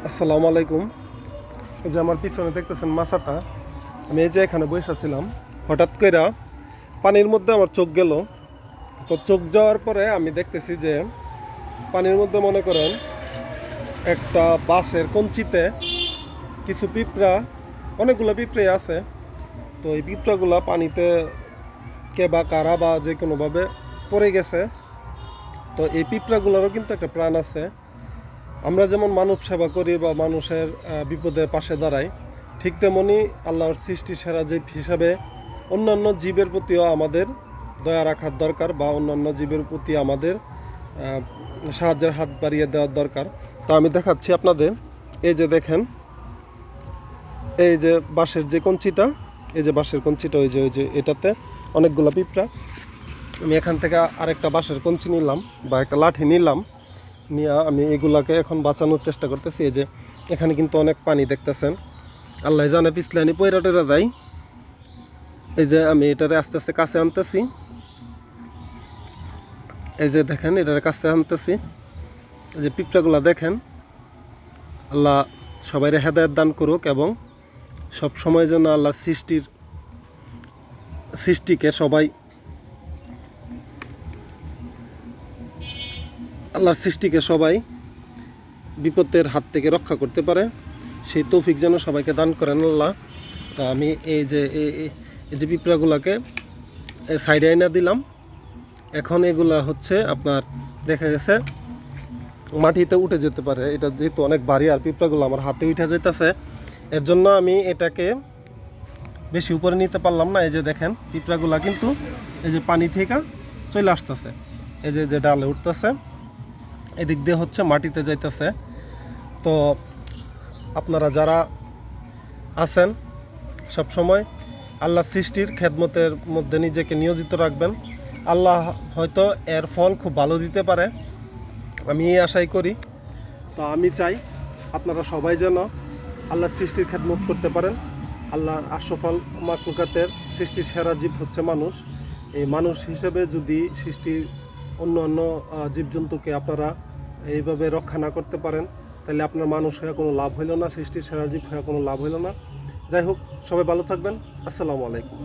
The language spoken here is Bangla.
আসসালামু আলাইকুম। এই যে আমার পিছনে দেখতেছেন মাছাটা, আমি এই যে এখানে বসেছিলাম, হঠাৎ করে পানির মধ্যে আমার চোখ গেল। তো চোখ যাওয়ার পরে আমি দেখতেছি যে পানির মধ্যে মনে করেন একটা বাঁশের কঞ্চিতে কিছু পিঁপড়া, অনেকগুলো পিঁপড়ে আছে। তো এই পিঁপড়াগুলা পানিতে কে বা কারা বা যে কোনোভাবে পড়ে গেছে। তো এই পিঁপড়াগুলোরও কিন্তু একটা প্রাণ আছে। আমরা যেমন মানব সেবা করি বা মানুষের বিপদে পাশে দাঁড়াই, ঠিক তেমনি আল্লাহর সৃষ্টি সেরা জীব হিসাবে অন্যান্য জীবের প্রতিও আমাদের দয়া রাখার দরকার, বা অন্যান্য জীবের প্রতি আমাদের সাহায্যের হাত বাড়িয়ে দেওয়ার দরকার। তো আমি দেখাচ্ছি আপনাদের, এই যে দেখেন, এই যে বাঁশের যে কঞ্চিটা, এই যে বাঁশের কঞ্চিটা, ওই যে এটাতে অনেকগুলো পিঁপড়া। আমি এখান থেকে আরেকটা বাঁশের কঞ্চি নিলাম বা একটা লাঠি নিলাম, নিয়ে আমি এগুলাকে এখন বাঁচানোর চেষ্টা করতেছি। এই যে এখানে কিন্তু অনেক পানি দেখতেছেন, আল্লাহ জানে পিছলে আমি পয়রা টয়রা যাই। এই যে আমি এটারে আস্তে আস্তে কাছে আনতেছি, এই যে দেখেন এটারে কাছে আনতেছি। এই যে পিঁপড়াগুলা দেখেন, আল্লাহ সবাইরে হেদায়েত দান করুক এবং সব সময় যেন আল্লাহ সৃষ্টিকে সবাই, আল্লাহর সৃষ্টিকে সবাই বিপদের হাত থেকে রক্ষা করতে পারে, সেই তৌফিক যেন সবাইকে দান করেন আল্লাহ। তা আমি এই যে পিঁপড়াগুলাকে সাইডে আইনা দিলাম। এখন এগুলা হচ্ছে আপনার দেখা গেছে মাটিতে উঠে যেতে পারে, এটা যেহেতু অনেক ভারী আর পিঁপড়াগুলো আমার হাতে উঠে যেতেছে, এর জন্য আমি এটাকে বেশি উপরে নিতে পারলাম না। এই যে দেখেন পিঁপড়াগুলা কিন্তু এই যে পানি থেকে চলে আসতেছে, এই যে ডালে উঠতেছে, এদিক দিয়ে হচ্ছে মাটিতে যাইতেছে। তো আপনারা যারা আছেন সব সময় আল্লাহ সৃষ্টির খেদমতের মধ্যে নিজেকে নিয়োজিত রাখবেন, আল্লাহ হয়তো এর ফল খুব ভালো দিতে পারে, আমি এই আশাই করি। তো আমি চাই আপনারা সবাই যেন আল্লাহর সৃষ্টির খেদমত করতে পারেন। আল্লাহর আশরাফুল মাখলুকাতের সৃষ্টির সেরা জীব হচ্ছে মানুষ। এই মানুষ হিসেবে যদি সৃষ্টির অন্য অন্য জীবজন্তুকে আপনারা এইভাবে রক্ষা না করতে পারেন, তাহলে আপনার মানুষ হয়ে কোনো লাভ হইল না, সৃষ্টির সেরা জীব হয়ে কোনো লাভ হইল না। যাই হোক, সবাই ভালো থাকবেন। আসসালামু আলাইকুম।